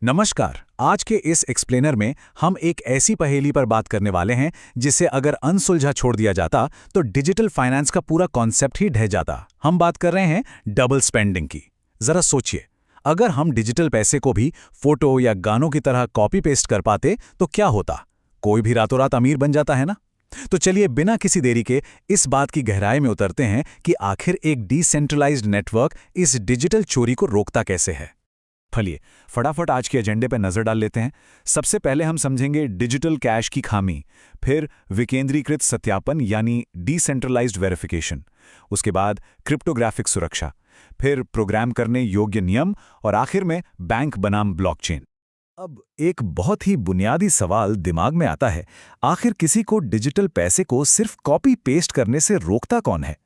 नमस्कार। आज के इस एक्सप्लेनर में हम एक ऐसी पहेली पर बात करने वाले हैं जिसे अगर अनसुलझा छोड़ दिया जाता तो डिजिटल फाइनेंस का पूरा कॉन्सेप्ट ही ढह जाता। हम बात कर रहे हैं डबल स्पेंडिंग की। जरा सोचिए, अगर हम डिजिटल पैसे को भी फोटो या गानों की तरह कॉपी पेस्ट कर पाते तो क्या होता? कोई भी रातों रात अमीर बन जाता है ना। तो चलिए बिना किसी देरी के इस बात की गहराई में उतरते हैं कि आखिर एक डिसेंट्रलाइज्ड नेटवर्क इस डिजिटल चोरी को रोकता कैसे है। फलिए फटाफट आज के एजेंडे पर नजर डाल लेते हैं। सबसे पहले हम समझेंगे डिजिटल कैश की खामी, फिर विकेंद्रीकृत सत्यापन यानी डिसेंट्रलाइज्ड वेरिफिकेशन, उसके बाद क्रिप्टोग्राफिक सुरक्षा, फिर प्रोग्राम करने योग्य नियम और आखिर में बैंक बनाम ब्लॉकचेन। अब एक बहुत ही बुनियादी सवाल दिमाग में आता है, आखिर किसी को डिजिटल पैसे को सिर्फ कॉपी पेस्ट करने से रोकता कौन है?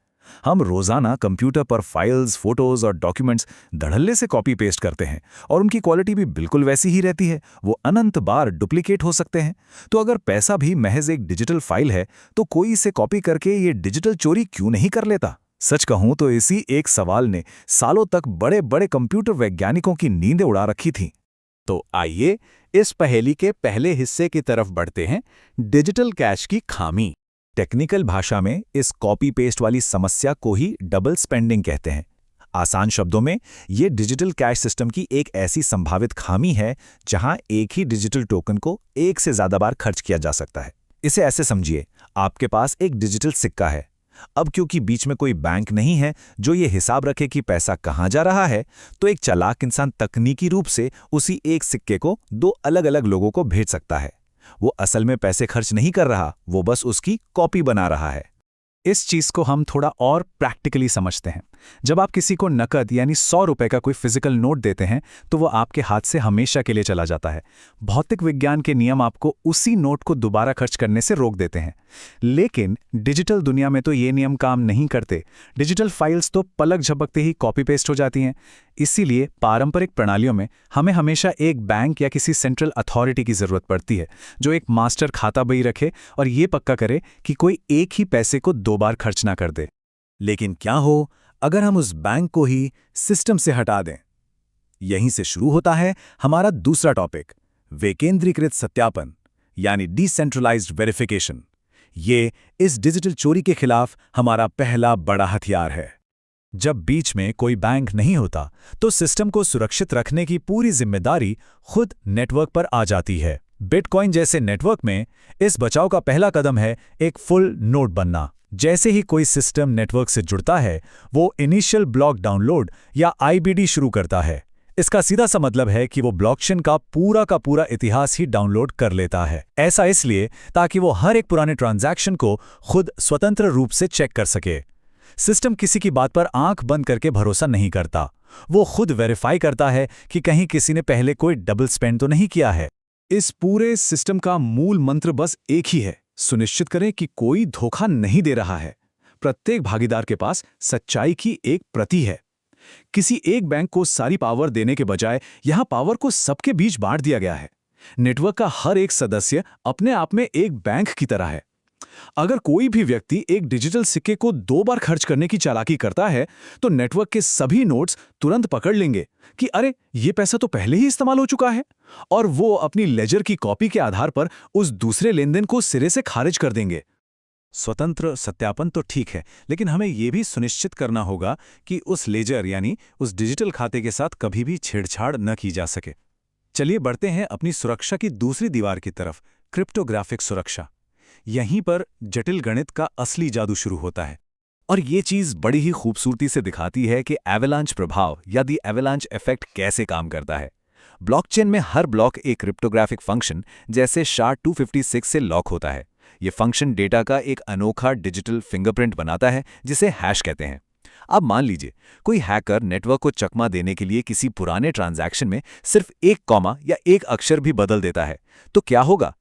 हम रोजाना कंप्यूटर पर फाइल्स, फोटोज और डॉक्यूमेंट्स धड़ल्ले से कॉपी पेस्ट करते हैं और उनकी क्वालिटी भी बिल्कुल वैसी ही रहती है। वो अनंत बार डुप्लीकेट हो सकते हैं। तो अगर पैसा भी महज एक डिजिटल फाइल है तो कोई इसे कॉपी करके ये डिजिटल चोरी क्यों नहीं कर लेता? सच कहूं तो इसी एक सवाल ने सालों तक बड़े बड़े कंप्यूटर वैज्ञानिकों की नींदें उड़ा रखी थी। तो आइए इस पहेली के पहले हिस्से की तरफ बढ़ते हैं, डिजिटल कैश की खामी। टेक्निकल भाषा में इस कॉपी पेस्ट वाली समस्या को ही डबल स्पेंडिंग कहते हैं। आसान शब्दों में ये डिजिटल कैश सिस्टम की एक ऐसी संभावित खामी है जहां एक ही डिजिटल टोकन को एक से ज्यादा बार खर्च किया जा सकता है। इसे ऐसे समझिए, आपके पास एक डिजिटल सिक्का है। अब क्योंकि बीच में कोई बैंक नहीं है जो ये हिसाब रखे कि पैसा कहां जा रहा है, तो एक चालाक इंसान तकनीकी रूप से उसी एक सिक्के को दो अलग अलग लोगों को भेज सकता है। वो असल में पैसे खर्च नहीं कर रहा, वो बस उसकी कॉपी बना रहा है। इस चीज को हम थोड़ा और प्रैक्टिकली समझते हैं। जब आप किसी को नकद यानी 100 रुपए का कोई फिजिकल नोट देते हैं तो वो आपके हाथ से हमेशा के लिए चला जाता है। भौतिक विज्ञान के नियम आपको उसी नोट को दोबारा खर्च करने से रोक देते हैं। लेकिन डिजिटल दुनिया में तो ये नियम काम नहीं करते। डिजिटल फाइल्स तो पलक झपकते ही कॉपी पेस्ट हो जाती हैं। इसीलिए पारंपरिक प्रणालियों में हमें हमेशा एक बैंक या किसी सेंट्रल अथॉरिटी की जरूरत पड़ती है जो एक मास्टर खाता बही रखे और ये पक्का करे कि कोई एक ही पैसे को 2 बार खर्च ना कर दे। लेकिन क्या हो अगर हम उस बैंक को ही सिस्टम से हटा दें? यहीं से शुरू होता है हमारा दूसरा टॉपिक, विकेंद्रीकृत सत्यापन यानी डिसेंट्रलाइज्ड वेरिफिकेशन। ये इस डिजिटल चोरी के खिलाफ हमारा पहला बड़ा हथियार है। जब बीच में कोई बैंक नहीं होता तो सिस्टम को सुरक्षित रखने की पूरी जिम्मेदारी खुद नेटवर्क पर आ जाती है। बिटकॉइन जैसे नेटवर्क में इस बचाव का पहला कदम है एक फुल नोड बनना। जैसे ही कोई सिस्टम नेटवर्क से जुड़ता है, वो इनिशियल ब्लॉक डाउनलोड या आईबीडी शुरू करता है। इसका सीधा सा मतलब है कि वो ब्लॉकचेन का पूरा इतिहास ही डाउनलोड कर लेता है। ऐसा इसलिए ताकि वो हर एक पुराने ट्रांजैक्शन को खुद स्वतंत्र रूप से चेक कर सके। सिस्टम किसी की बात पर आंख बंद करके भरोसा नहीं करता। वो खुद वेरीफाई करता है कि कहीं किसी ने पहले कोई डबल स्पेंड तो नहीं किया है। इस पूरे सिस्टम का मूल मंत्र बस एक ही है, सुनिश्चित करें कि कोई धोखा नहीं दे रहा है। प्रत्येक भागीदार के पास सच्चाई की एक प्रति है। किसी एक बैंक को सारी पावर देने के बजाय यहां पावर को सबके बीच बांट दिया गया है। नेटवर्क का हर एक सदस्य अपने आप में एक बैंक की तरह है। अगर कोई भी व्यक्ति एक डिजिटल सिक्के को 2 बार खर्च करने की चालाकी करता है तो नेटवर्क के सभी नोड्स तुरंत पकड़ लेंगे कि अरे ये पैसा तो पहले ही इस्तेमाल हो चुका है, और वो अपनी लेजर की कॉपी के आधार पर उस दूसरे लेनदेन को सिरे से खारिज कर देंगे। स्वतंत्र सत्यापन तो ठीक है, लेकिन हमें यह भी सुनिश्चित करना होगा कि उस लेजर यानी उस डिजिटल खाते के साथ कभी भी छेड़छाड़ न की जा सके। चलिए बढ़ते हैं अपनी सुरक्षा की दूसरी दीवार की तरफ, क्रिप्टोग्राफिक सुरक्षा। यहीं पर जटिल गणित का असली जादू शुरू होता है और ये चीज बड़ी ही खूबसूरती से दिखाती है कि एवलांच प्रभाव या दी एवलांच इफेक्ट कैसे काम करता है। ब्लॉकचेन में हर ब्लॉक एक क्रिप्टोग्राफिक फंक्शन जैसे SHA-256 से लॉक होता है। ये फंक्शन डेटा का एक अनोखा डिजिटल फिंगरप्रिंट बनाता है जिसे हैश कहते हैं। अब मान लीजिए कोई हैकर नेटवर्क को चकमा देने के लिए किसी पुराने ट्रांजैक्शन में सिर्फ एक कॉमा या एक अक्षर भी बदल देता है, तो क्या होगा?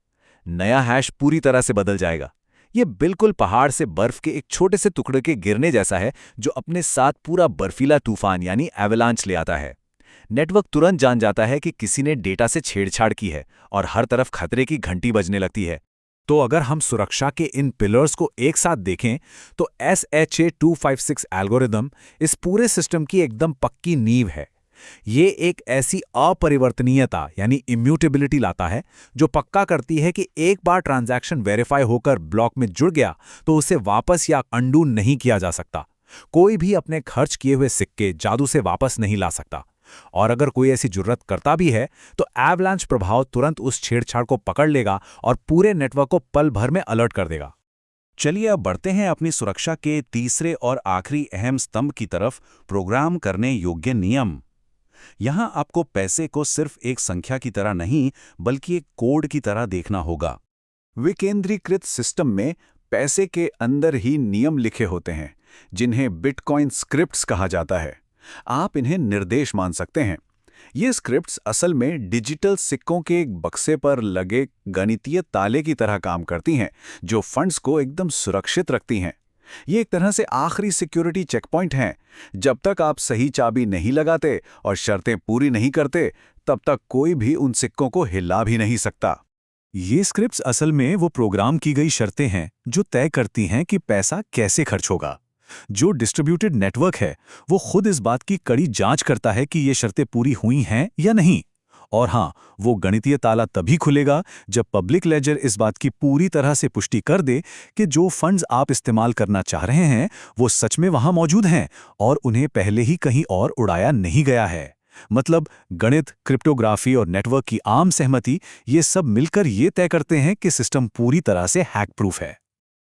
नया हैश पूरी तरह से बदल जाएगा। ये बिल्कुल पहाड़ से बर्फ के एक छोटे से टुकड़े के गिरने जैसा है जो अपने साथ पूरा बर्फीला तूफान यानी एवलांच ले आता है। नेटवर्क तुरंत जान जाता है कि किसी ने डेटा से छेड़छाड़ की है और हर तरफ खतरे की घंटी बजने लगती है। तो अगर हम सुरक्षा के इन पिलर्स को एक साथ देखें तो SHA-256 एल्गोरिदम इस पूरे सिस्टम की एकदम पक्की नींव है। ये एक ऐसी अपरिवर्तनीयता यानी इम्यूटेबिलिटी लाता है जो पक्का करती है कि एक बार ट्रांजैक्शन वेरीफाई होकर ब्लॉक में जुड़ गया तो उसे वापस या अंडू नहीं किया जा सकता। कोई भी अपने खर्च किए हुए सिक्के जादू से वापस नहीं ला सकता। और अगर कोई ऐसी जुर्रत करता भी है तो एवलांच प्रभाव तुरंत उस छेड़छाड़ को पकड़ लेगा और पूरे नेटवर्क को पल भर में अलर्ट कर देगा। चलिए अब बढ़ते हैं अपनी सुरक्षा के तीसरे और आखिरी अहम स्तंभ की तरफ, प्रोग्राम करने योग्य नियम। यहां आपको पैसे को सिर्फ एक संख्या की तरह नहीं बल्कि एक कोड की तरह देखना होगा। विकेंद्रीकृत सिस्टम में पैसे के अंदर ही नियम लिखे होते हैं जिन्हें बिटकॉइन स्क्रिप्ट्स कहा जाता है। आप इन्हें निर्देश मान सकते हैं। ये स्क्रिप्ट्स असल में डिजिटल सिक्कों के एक बक्से पर लगे गणितीय ताले की तरह काम करती हैं जो फंड्स को एकदम सुरक्षित रखती हैं। ये एक तरह से आखिरी सिक्योरिटी चेकपॉइंट हैं। जब तक आप सही चाबी नहीं लगाते और शर्तें पूरी नहीं करते तब तक कोई भी उन सिक्कों को हिला भी नहीं सकता। ये स्क्रिप्ट्स असल में वो प्रोग्राम की गई शर्तें हैं जो तय करती हैं कि पैसा कैसे खर्च होगा। जो डिस्ट्रीब्यूटेड नेटवर्क है वो खुद इस बात की कड़ी जांच करता है कि ये शर्तें पूरी हुई हैं या नहीं। और हाँ, वो गणितीय ताला तभी खुलेगा जब पब्लिक लेजर इस बात की पूरी तरह से पुष्टि कर दे कि जो फंड्स आप इस्तेमाल करना चाह रहे हैं वो सच में वहां मौजूद हैं और उन्हें पहले ही कहीं और उड़ाया नहीं गया है। मतलब गणित, क्रिप्टोग्राफी और नेटवर्क की आम सहमति, ये सब मिलकर ये तय करते हैं कि सिस्टम पूरी तरह से हैक प्रूफ है।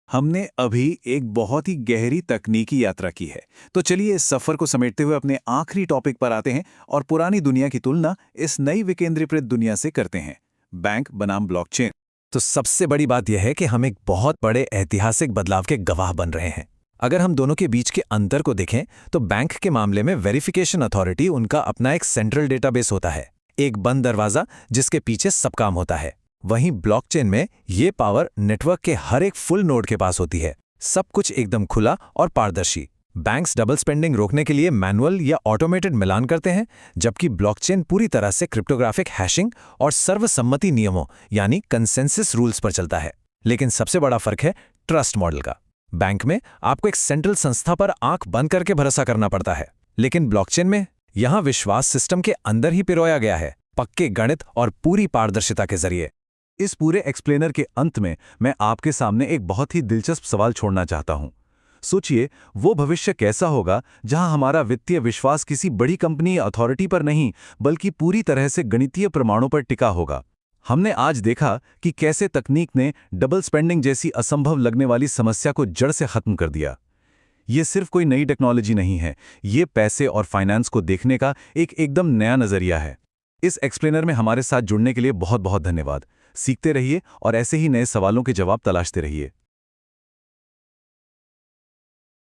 हमने अभी एक बहुत ही गहरी तकनीकी यात्रा की है, तो चलिए इस सफर को समेटते हुए अपने आखिरी टॉपिक पर आते हैं और पुरानी दुनिया की तुलना इस नई विकेंद्रीकृत दुनिया से करते हैं, बैंक बनाम ब्लॉकचेन। तो सबसे बड़ी बात यह है कि हम एक बहुत बड़े ऐतिहासिक बदलाव के गवाह बन रहे हैं। अगर हम दोनों के बीच के अंतर को देखें तो बैंक के मामले में वेरिफिकेशन अथॉरिटी उनका अपना एक सेंट्रल डेटाबेस होता है, एक बंद दरवाजा जिसके पीछे सब काम होता है। वहीं ब्लॉकचेन में ये पावर नेटवर्क के हर एक फुल नोड के पास होती है। सब कुछ एकदम खुला और पारदर्शी। बैंक्स डबल स्पेंडिंग रोकने के लिए मैनुअल या ऑटोमेटेड मिलान करते हैं, जबकि ब्लॉकचेन पूरी तरह से क्रिप्टोग्राफिक हैशिंग और सर्वसम्मति नियमों यानी कंसेंसस रूल्स पर चलता है। लेकिन सबसे बड़ा फर्क है ट्रस्ट मॉडल का। बैंक में आपको एक सेंट्रल संस्था पर आंख बंद करके भरोसा करना पड़ता है, लेकिन ब्लॉकचेन में यहां विश्वास सिस्टम के अंदर ही पिरोया गया है, पक्के गणित और पूरी पारदर्शिता के जरिए। इस पूरे एक्सप्लेनर के अंत में मैं आपके सामने एक बहुत ही दिलचस्प सवाल छोड़ना चाहता हूं। सोचिए, वो भविष्य कैसा होगा जहां हमारा वित्तीय विश्वास किसी बड़ी कंपनी या अथॉरिटी पर नहीं बल्कि पूरी तरह से गणितीय प्रमाणों पर टिका होगा। हमने आज देखा कि कैसे तकनीक ने डबल स्पेंडिंग जैसी असंभव लगने वाली समस्या को जड़ से खत्म कर दिया। ये सिर्फ कोई नई टेक्नोलॉजी नहीं है, ये पैसे और फाइनेंस को देखने का एक एकदम नया नजरिया है। इस एक्सप्लेनर में हमारे साथ जुड़ने के लिए बहुत बहुत धन्यवाद। सीखते रहिए और ऐसे ही नए सवालों के जवाब तलाशते रहिए।